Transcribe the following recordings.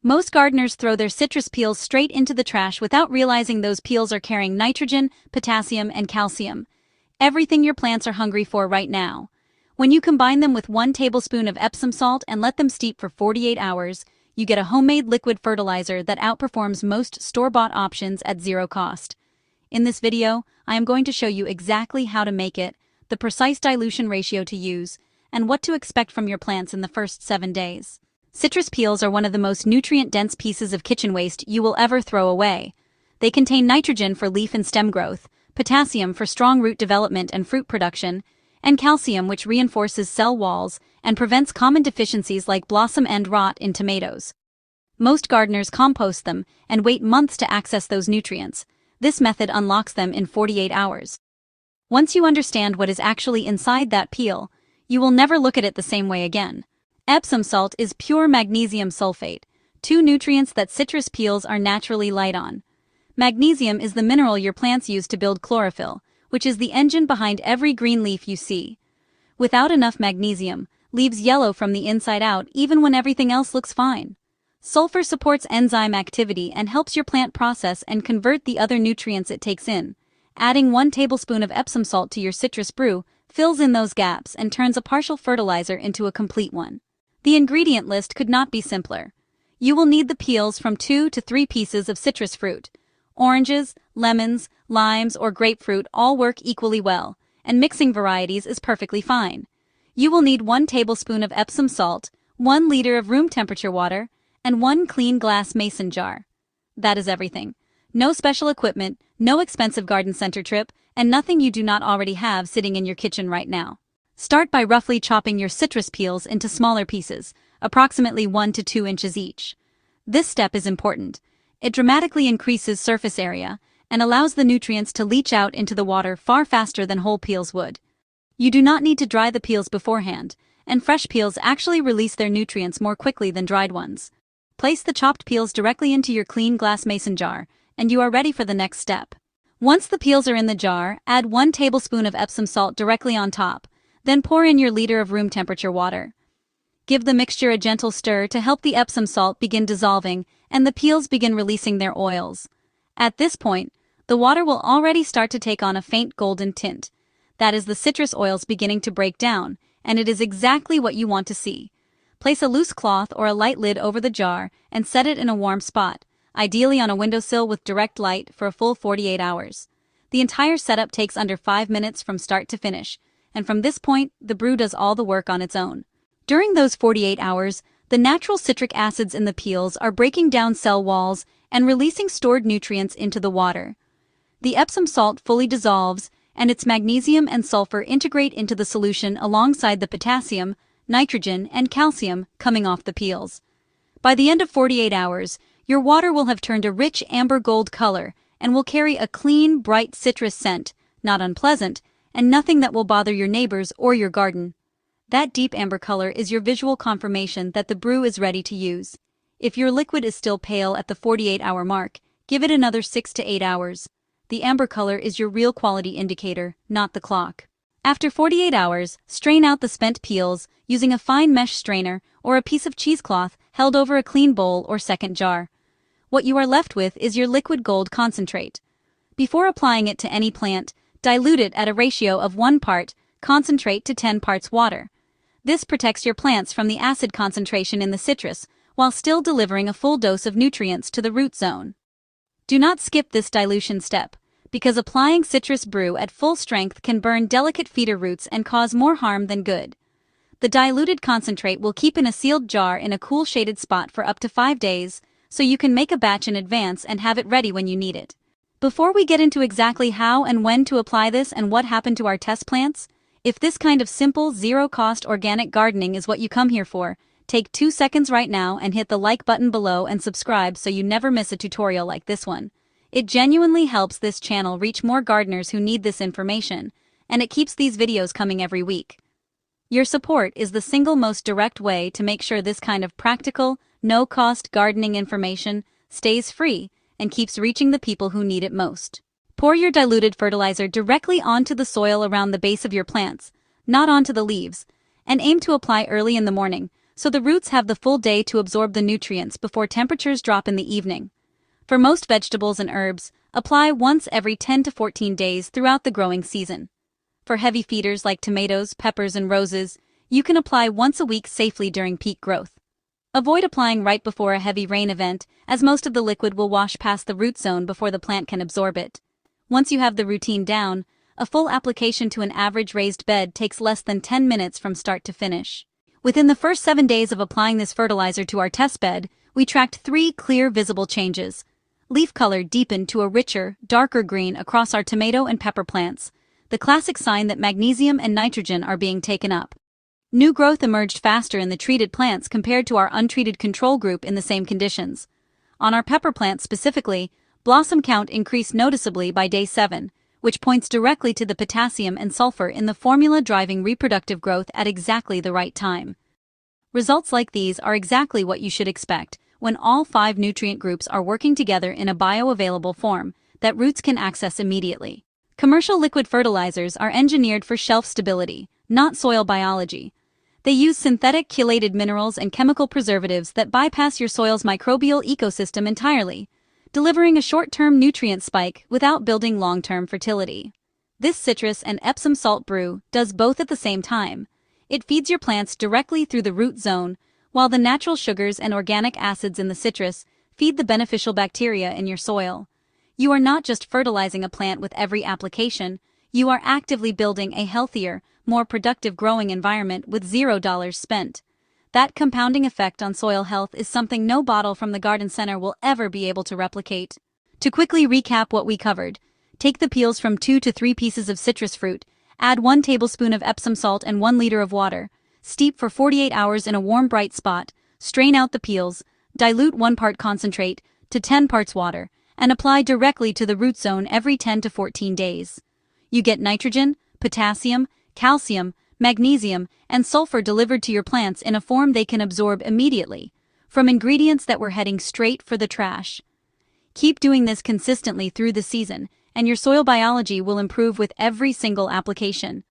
Most gardeners throw their citrus peels straight into the trash without realizing those peels are carrying nitrogen, potassium, and calcium. Everything your plants are hungry for right now. When you combine them with 1 tablespoon of Epsom salt and let them steep for 48 hours, you get a homemade liquid fertilizer that outperforms most store-bought options at zero cost. In this video, I am going to show you exactly how to make it, the precise dilution ratio to use, and what to expect from your plants in the first 7 days. Citrus peels are one of the most nutrient-dense pieces of kitchen waste you will ever throw away. They contain nitrogen for leaf and stem growth, potassium for strong root development and fruit production, and calcium which reinforces cell walls and prevents common deficiencies like blossom end rot in tomatoes. Most gardeners compost them and wait months to access those nutrients. This method unlocks them in 48 hours. Once you understand what is actually inside that peel, you will never look at it the same way again. Epsom salt is pure magnesium sulfate, 2 nutrients that citrus peels are naturally light on. Magnesium is the mineral your plants use to build chlorophyll, which is the engine behind every green leaf you see. Without enough magnesium, leaves yellow from the inside out even when everything else looks fine. Sulfur supports enzyme activity and helps your plant process and convert the other nutrients it takes in. Adding 1 tablespoon of Epsom salt to your citrus brew fills in those gaps and turns a partial fertilizer into a complete one. The ingredient list could not be simpler. You will need the peels from 2 to 3 pieces of citrus fruit. Oranges, lemons, limes, or grapefruit all work equally well, and mixing varieties is perfectly fine. You will need 1 tablespoon of Epsom salt, 1 liter of room temperature water, and 1 clean glass mason jar. That is everything. No special equipment, no expensive garden center trip, and nothing you do not already have sitting in your kitchen right now. Start by roughly chopping your citrus peels into smaller pieces, approximately 1 to 2 inches each. This step is important. It dramatically increases surface area and allows the nutrients to leach out into the water far faster than whole peels would. You do not need to dry the peels beforehand, and fresh peels actually release their nutrients more quickly than dried ones. Place the chopped peels directly into your clean glass mason jar, and you are ready for the next step. Once the peels are in the jar, add 1 tablespoon of Epsom salt directly on top. Then pour in your liter of room temperature water. Give the mixture a gentle stir to help the Epsom salt begin dissolving and the peels begin releasing their oils. At this point, the water will already start to take on a faint golden tint. That is the citrus oils beginning to break down, and it is exactly what you want to see. Place a loose cloth or a light lid over the jar and set it in a warm spot, ideally on a windowsill with direct light, for a full 48 hours. The entire setup takes under 5 minutes from start to finish, and from this point, the brew does all the work on its own. During those 48 hours, the natural citric acids in the peels are breaking down cell walls and releasing stored nutrients into the water. The Epsom salt fully dissolves, and its magnesium and sulfur integrate into the solution alongside the potassium, nitrogen, and calcium coming off the peels. By the end of 48 hours, your water will have turned a rich amber gold color and will carry a clean, bright citrus scent, not unpleasant, and nothing that will bother your neighbors or your garden. That deep amber color is your visual confirmation that the brew is ready to use. If your liquid is still pale at the 48-hour mark, give it another 6 to 8 hours. The amber color is your real quality indicator, not the clock. After 48 hours, strain out the spent peels using a fine mesh strainer or a piece of cheesecloth held over a clean bowl or second jar. What you are left with is your liquid gold concentrate. Before applying it to any plant, dilute it at a ratio of 1 part concentrate to 10 parts water. This protects your plants from the acid concentration in the citrus while still delivering a full dose of nutrients to the root zone. Do not skip this dilution step, because applying citrus brew at full strength can burn delicate feeder roots and cause more harm than good. The diluted concentrate will keep in a sealed jar in a cool shaded spot for up to 5 days, so you can make a batch in advance and have it ready when you need it. Before we get into exactly how and when to apply this and what happened to our test plants, if this kind of simple, zero-cost organic gardening is what you come here for, take 2 seconds right now and hit the like button below and subscribe so you never miss a tutorial like this one. It genuinely helps this channel reach more gardeners who need this information, and it keeps these videos coming every week. Your support is the single most direct way to make sure this kind of practical, no-cost gardening information stays free and keeps reaching the people who need it most. Pour your diluted fertilizer directly onto the soil around the base of your plants, not onto the leaves, and aim to apply early in the morning, so the roots have the full day to absorb the nutrients before temperatures drop in the evening. For most vegetables and herbs, apply once every 10 to 14 days throughout the growing season. For heavy feeders like tomatoes, peppers, and roses, you can apply once a week safely during peak growth. Avoid applying right before a heavy rain event, as most of the liquid will wash past the root zone before the plant can absorb it. Once you have the routine down, a full application to an average raised bed takes less than 10 minutes from start to finish. Within the first 7 days of applying this fertilizer to our test bed, we tracked 3 clear visible changes. Leaf color deepened to a richer, darker green across our tomato and pepper plants, the classic sign that magnesium and nitrogen are being taken up. New growth emerged faster in the treated plants compared to our untreated control group in the same conditions. On our pepper plants specifically, blossom count increased noticeably by day 7, which points directly to the potassium and sulfur in the formula driving reproductive growth at exactly the right time. Results like these are exactly what you should expect when all 5 nutrient groups are working together in a bioavailable form that roots can access immediately. Commercial liquid fertilizers are engineered for shelf stability, not soil biology. They use synthetic chelated minerals and chemical preservatives that bypass your soil's microbial ecosystem entirely, delivering a short-term nutrient spike without building long-term fertility. This citrus and Epsom salt brew does both at the same time. It feeds your plants directly through the root zone, while the natural sugars and organic acids in the citrus feed the beneficial bacteria in your soil. You are not just fertilizing a plant with every application, you are actively building a healthier, more productive growing environment with $0 spent. That compounding effect on soil health is something no bottle from the garden center will ever be able to replicate. To quickly recap what we covered, take the peels from 2 to 3 pieces of citrus fruit, add 1 tablespoon of Epsom salt and 1 liter of water, steep for 48 hours in a warm bright spot, strain out the peels, dilute 1 part concentrate to 10 parts water, and apply directly to the root zone every 10 to 14 days. You get nitrogen, potassium, calcium, magnesium, and sulfur delivered to your plants in a form they can absorb immediately, from ingredients that were heading straight for the trash. Keep doing this consistently through the season, and your soil biology will improve with every single application.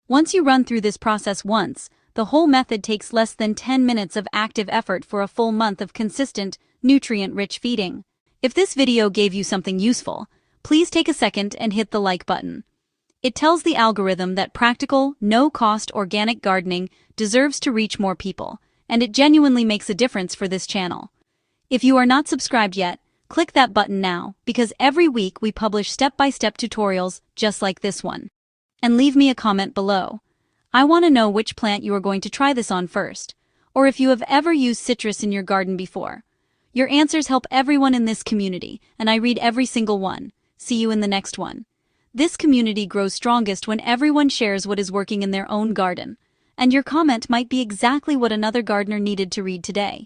Once you run through this process once, the whole method takes less than 10 minutes of active effort for a full month of consistent, nutrient-rich feeding. If this video gave you something useful, please take a second and hit the like button. It tells the algorithm that practical, no-cost organic gardening deserves to reach more people, and it genuinely makes a difference for this channel. If you are not subscribed yet, click that button now, because every week we publish step-by-step tutorials just like this one. And leave me a comment below. I want to know which plant you are going to try this on first, or if you have ever used citrus in your garden before. Your answers help everyone in this community, and I read every single one. See you in the next one. This community grows strongest when everyone shares what is working in their own garden, and your comment might be exactly what another gardener needed to read today.